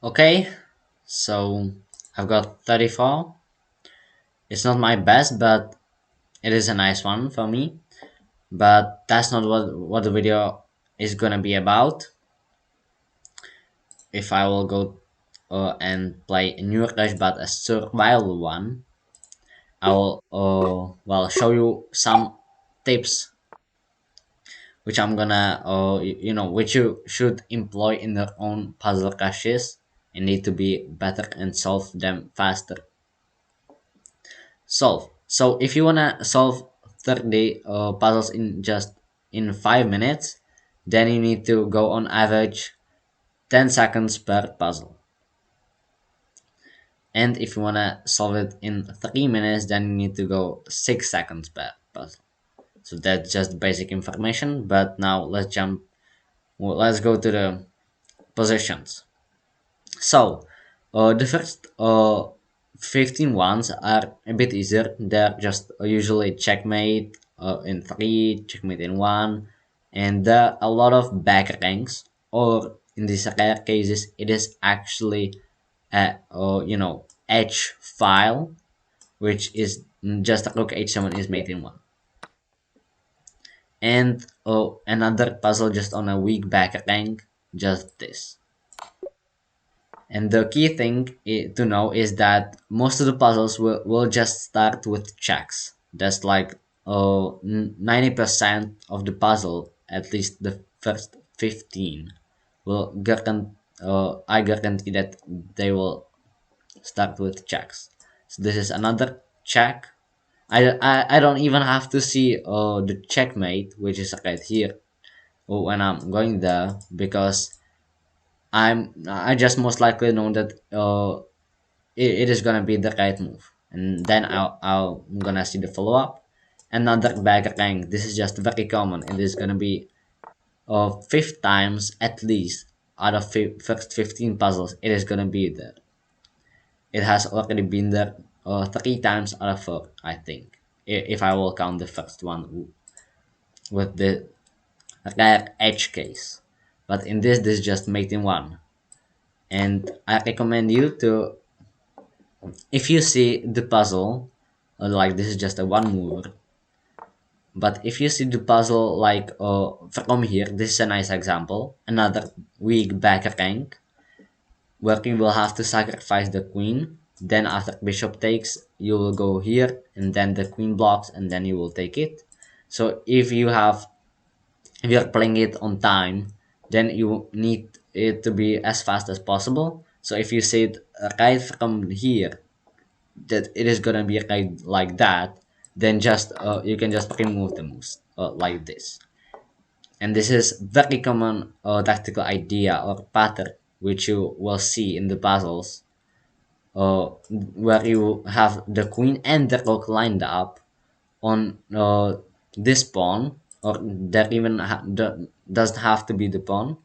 Okay, so I've got 34. It's not my best, but it is a nice one for me. But that's not what the video is gonna be about. If I will go and play a new Rush, but a survival one, I will show you some tips which I'm gonna which you should employ in your own puzzle caches and need to be better and solve them faster. So if you wanna solve 30 puzzles in just in 5 minutes, then you need to go on average 10 seconds per puzzle. And if you wanna solve it in 3 minutes, then you need to go 6 seconds per puzzle. So that's just basic information. But now let's jump. Well, let's go to the positions. So the first 15 ones are a bit easier. They're just usually checkmate in 3, checkmate in 1, and there are a lot of back ranks, or in these rare cases, it is actually a H file, which is just a rook H7 is mate in 1. And another puzzle just on a weak back rank, just this. And the key thing to know is that most of the puzzles will just start with checks. That's like 90% of the puzzle, at least the first 15, I guarantee that they will start with checks. So this is another check. I don't even have to see the checkmate, which is right here, when I'm going there, because I just most likely know that it is gonna be the right move, and then I'm gonna see the follow up. Another bag rank. This is just very common. It is gonna be fifth times at least out of first 15 puzzles. It is gonna be there. It has already been there 3 times out of 4, I think, if I will count the first one with the rare edge case. But in this is just mating one, and I recommend you to, if you see the puzzle, like this is just a one mover, but if you see the puzzle like from here, this is a nice example, another weak back rank, where you will have to sacrifice the queen, then after bishop takes, you will go here, and then the queen blocks, and then you will take it. So if you're playing it on time, then you need it to be as fast as possible. So if you see it right from here, that it is gonna be like that, then just you can just remove the moves like this. And this is very common tactical idea or pattern which you will see in the puzzles, where you have the queen and the rook lined up on this pawn, or that even doesn't have to be the pawn,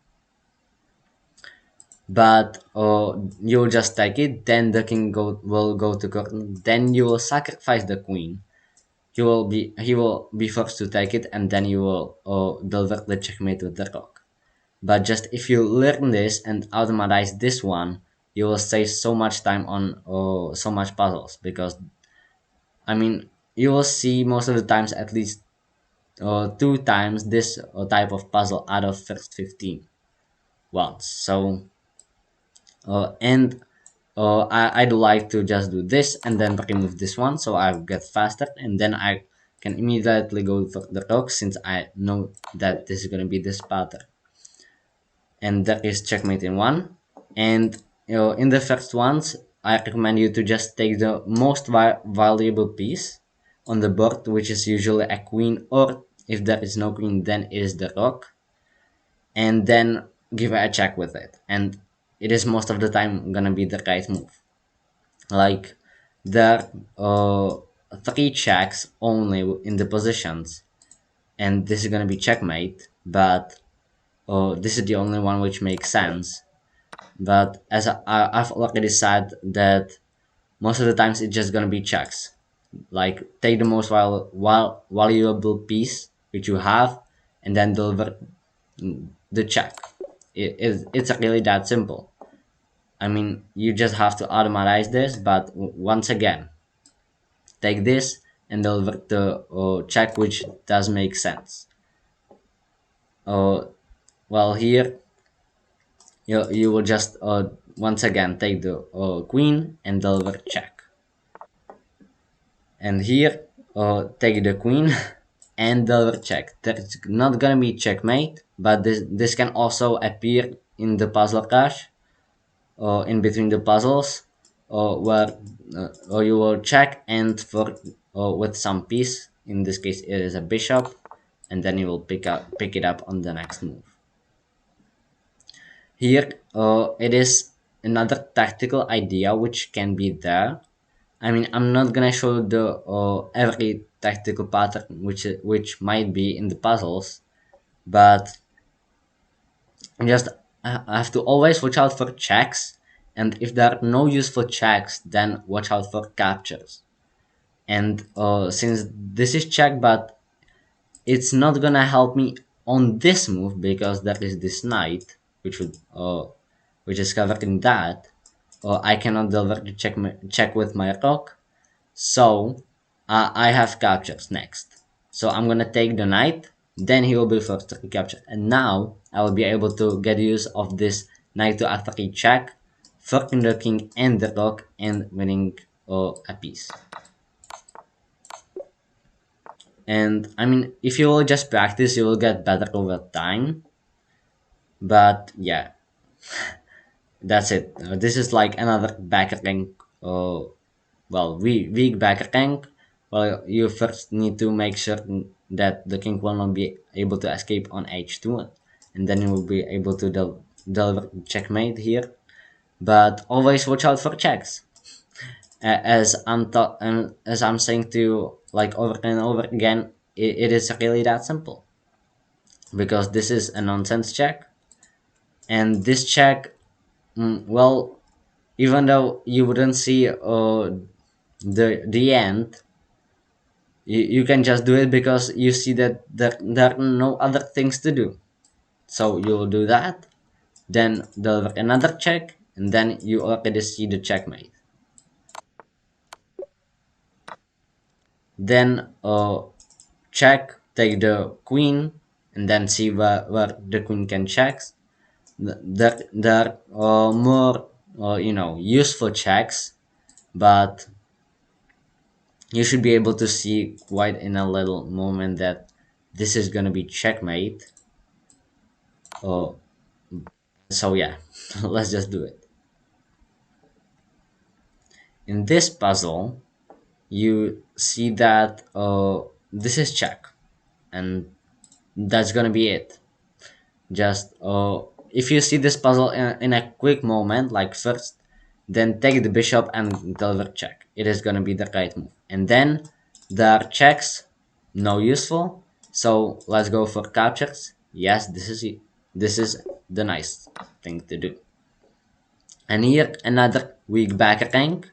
but you'll just take it, then the king will go to court, then you will sacrifice the queen, he will be forced to take it, and then you will deliver the checkmate with the rook. But just if you learn this and automatize this one, you will save so much time on so much puzzles, because I mean you will see most of the times at least 2 times this type of puzzle out of first 15 ones. So and I do like to just do this and then remove this one, so I get faster, and then I can immediately go for the rook, since I know that this is going to be this pattern. And that is checkmate in 1. And in the first ones, I recommend you to just take the most valuable piece on the board, which is usually a queen, or if there is no queen, then it is the rook, and then give it a check with it, and it is most of the time gonna be the right move. Like there are 3 checks only in the positions, and this is gonna be checkmate, but this is the only one which makes sense. But as I've already said, that most of the times it's just gonna be checks. Like take the most valuable piece which you have, and then deliver the check. It's really that simple. I mean, you just have to automatize this, but once again, take this and deliver the check which does make sense. Uh, well, here you will just once again take the queen and deliver check. And here take the queen and deliver check. There's not gonna be checkmate, but this can also appear in the puzzle cache or in between the puzzles, where or you will check and for with some piece. In this case, it is a bishop, and then you will pick it up on the next move. Here, it is another tactical idea which can be there. I mean, I'm not gonna show the every tactical pattern which might be in the puzzles, but just I have to always watch out for checks, and if there are no useful checks, then watch out for captures. And since this is check, but it's not gonna help me on this move because there is this knight, which is covered in that. I cannot deliver the check with my rook, so I have captures next. So I'm gonna take the knight, then he will be forced to recapture. And now I will be able to get use of this knight to f3 check, forking the king and the rook, and winning a piece. And I mean, if you will just practice, you will get better over time. But yeah, that's it. This is like another back rank, weak back rank. Well, you first need to make sure that the king will not be able to escape on h2, and then you will be able to deliver checkmate here. But always watch out for checks. As I'm saying to you like over and over again, it is really that simple because this is a nonsense check, and this check, well, even though you wouldn't see the end, you can just do it because you see that there are no other things to do. So you'll do that, then deliver another check, and then you already see the checkmate. Then check, take the queen, and then see where the queen can check. There are more useful checks, but you should be able to see quite in a little moment that this is gonna be checkmate. Oh, so yeah, let's just do it. In this puzzle, you see that this is check, and that's gonna be it. Just if you see this puzzle in a quick moment, like first, then take the bishop and deliver check. It is gonna be the right move. And then there are checks, no useful. So let's go for captures. Yes, this is the nice thing to do. And here another weak back rank.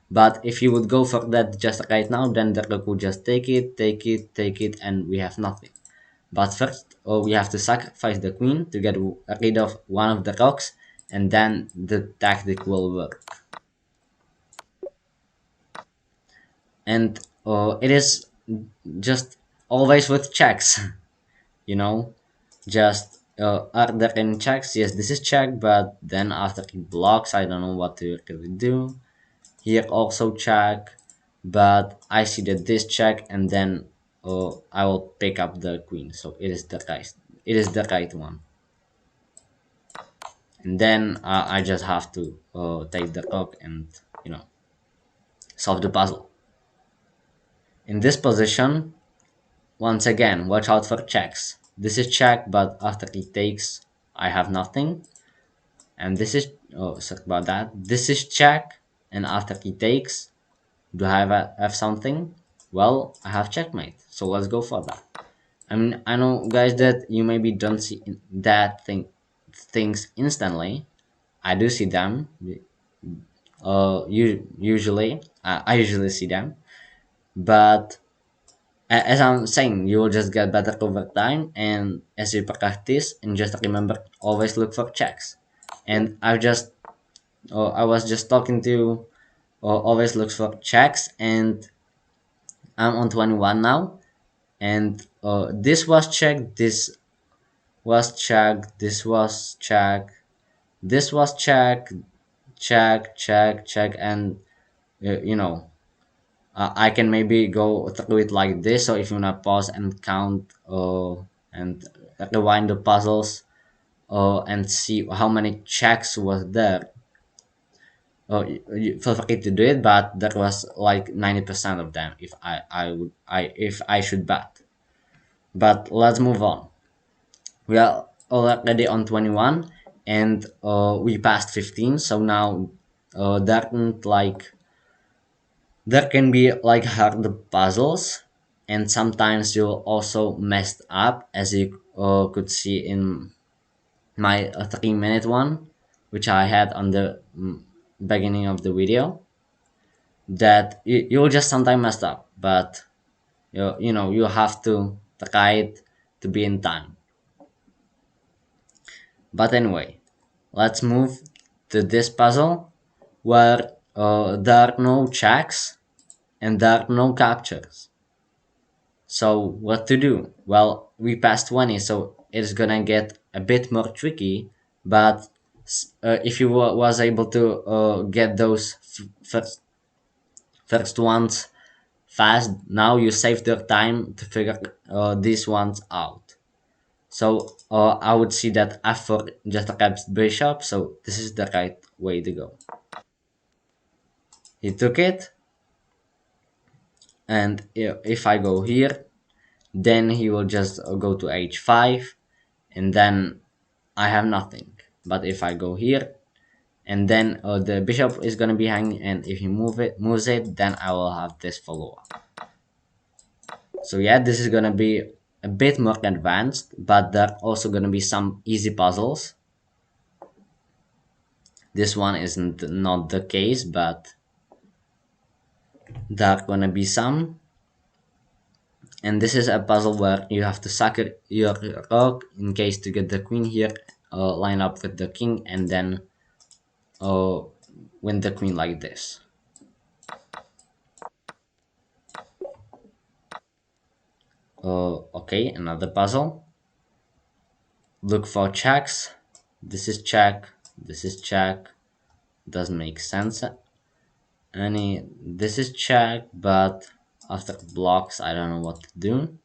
But if you would go for that just right now, then the rook would just take it, take it, take it, and we have nothing. But first, we have to sacrifice the queen to get rid of one of the rocks, and then the tactic will work. And it is just always with checks, you know, just are there any checks? Yes, this is check, but then after he blocks, I don't know what to really do. Here also check, but I see that this check, and then I will pick up the queen. So it is the right one. And then I just have to take the rook and you know solve the puzzle. In this position, once again, watch out for checks. This is check, but after he takes, I have nothing. And this is, oh, sorry about that. This is check, and after he takes, do I have something? Well, I have checkmate, so let's go for that. I mean, I know, guys, that you maybe don't see that things instantly. I do see them. I usually see them, but as I'm saying, you will just get better over time, and as you practice, and just remember, always look for checks. And I've just I was just talking to always looks for checks, and I'm on 21 now. And this was checked, this was checked, this was checked, this was checked, check, and you know, I can maybe go through it like this. So if you wanna pause and count and rewind the puzzles and see how many checks was there, you feel free to do it. But that was like 90% of them. If I should bet. But let's move on. We are already on 21, and we passed 15. So now there aren't like there can be like hard puzzles, and sometimes you'll also messed up, as you could see in my 3-minute one, which I had on the beginning of the video. That you'll just sometimes mess up, but you have to try it to be in time. But anyway, let's move to this puzzle where there are no checks and there are no captures. So what to do? Well, we passed 20, so it's gonna get a bit more tricky. But if you was able to get those first ones fast, now you saved your time to figure these ones out. So I would see that F4 just grabs bishop, so this is the right way to go. He took it, and if I go here, then he will just go to h5, and then I have nothing. But if I go here, and then the bishop is gonna be hanging, and if he moves it, then I will have this follow up. So yeah, this is gonna be a bit more advanced, but there are also gonna be some easy puzzles. This one isn't not the case, but there are gonna be some. And this is a puzzle where you have to sucker your rook in case to get the queen here, line up with the king, and then uh, win the queen like this. Okay, another puzzle. Look for checks. This is check. This is check. Doesn't make sense. This is check, but after blocks, I don't know what to do.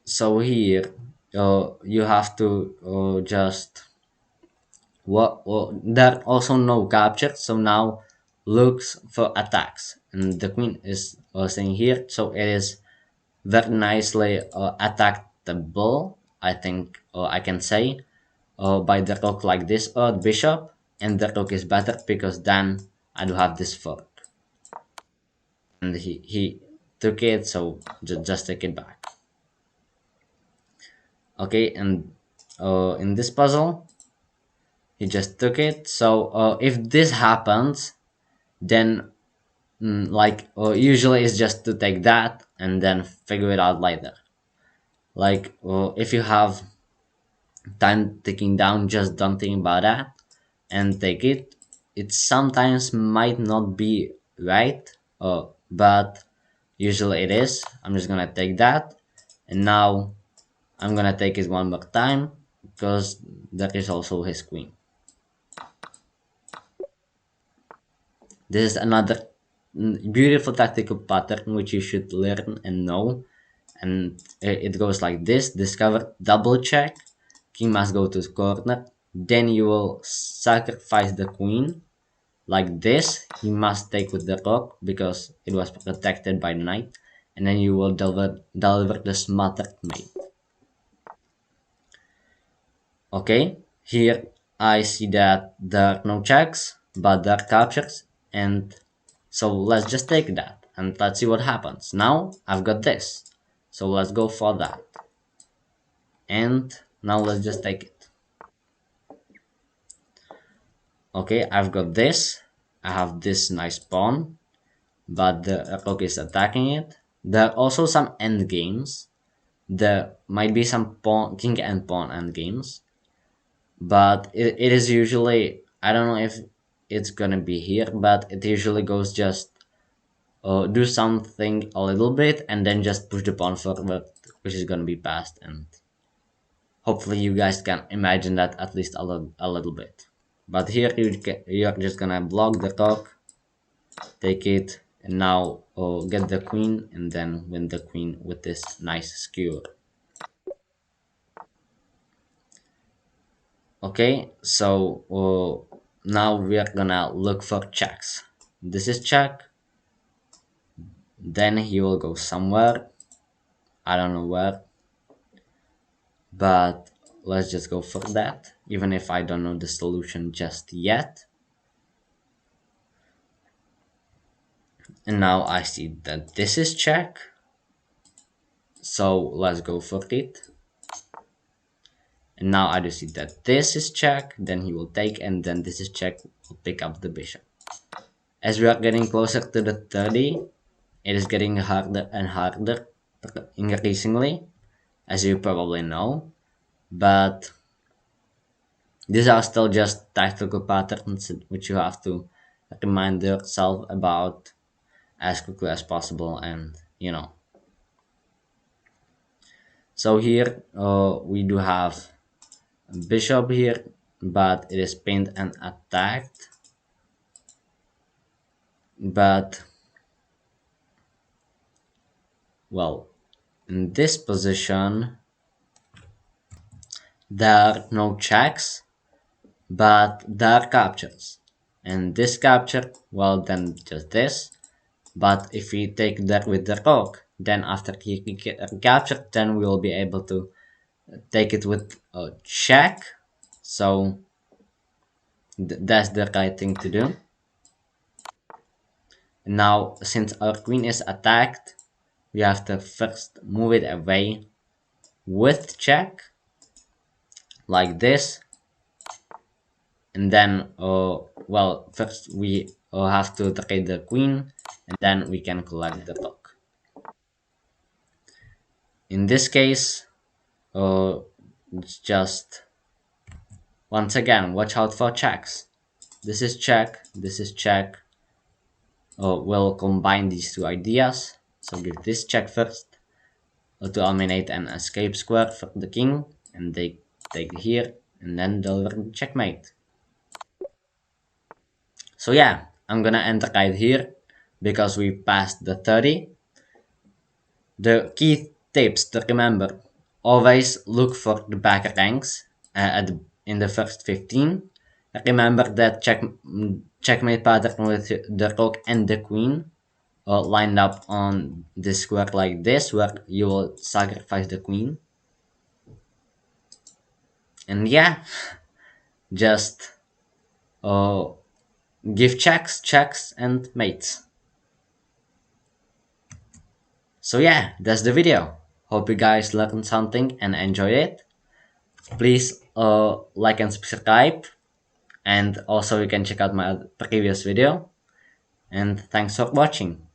So here, you have to just what? Well, there are also no capture. So now looks for attacks, and the queen is staying here. So it is very nicely attackable. I think I can say by the rook like this or bishop, and the rook is better because then I do have this fork, and he took it, so just take it back. Okay, and in this puzzle he just took it. So if this happens, then like usually it's just to take that and then figure it out later. Like if you have time ticking down, just don't think about that and take it. It sometimes might not be right, but usually it is. I'm just gonna take that, and now I'm gonna take it one more time because that is also his queen. This is another beautiful tactical pattern which you should learn and know. And it goes like this: discover, double check, king must go to the corner, then you will sacrifice the queen like this. He must take with the rook because it was protected by the knight, and then you will deliver the smothered mate. Okay, here I see that there are no checks, but there are captures, and so let's just take that and let's see what happens. Now I've got this, so let's go for that. And now let's just take it. Okay, I've got this. I have this nice pawn, but the rook is attacking it. There are also some end games. There might be some pawn, king and pawn end games. but it is usually, I don't know if it's gonna be here, but it usually goes just do something a little bit and then just push the pawn forward, which is gonna be passed, and hopefully you guys can imagine that at least a little bit. But here you're just gonna block the rook, take it, and now get the queen, and then win the queen with this nice skewer. Okay, so now we are gonna look for checks. This is check, then he will go somewhere, I don't know where, but let's just go for that, even if I don't know the solution just yet. And now I see that this is check, so let's go for it. And now I do see that this is check, then he will take, and then this is check, will pick up the bishop. As we are getting closer to the 30, it is getting harder and harder increasingly, as you probably know, but these are still just tactical patterns which you have to remind yourself about as quickly as possible, and you know. So here we do have bishop here, but it is pinned and attacked. But well, in this position there are no checks, but there are captures. And this capture, well, then just this. But if we take that with the rook, then after he captured, then we will be able to take it with a check. So that's the right thing to do. Now, since our queen is attacked, we have to first move it away with check, like this. And then, well, first we have to trade the queen, and then we can collect the rook. In this case, it's just, once again, watch out for checks. This is check, this is check. We'll combine these two ideas. So give this check first to eliminate an escape square for the king, and they take here, and then deliver checkmate. So yeah, I'm gonna end the guide here because we passed the 30. The key tips to remember: always look for the back ranks in the first 15. Remember that checkmate pattern with the rook and the queen lined up on the square like this, where you will sacrifice the queen. And yeah, just give checks, and mates. So yeah, that's the video. Hope you guys learned something and enjoyed it. Please like and subscribe, and also you can check out my previous video. And thanks for watching.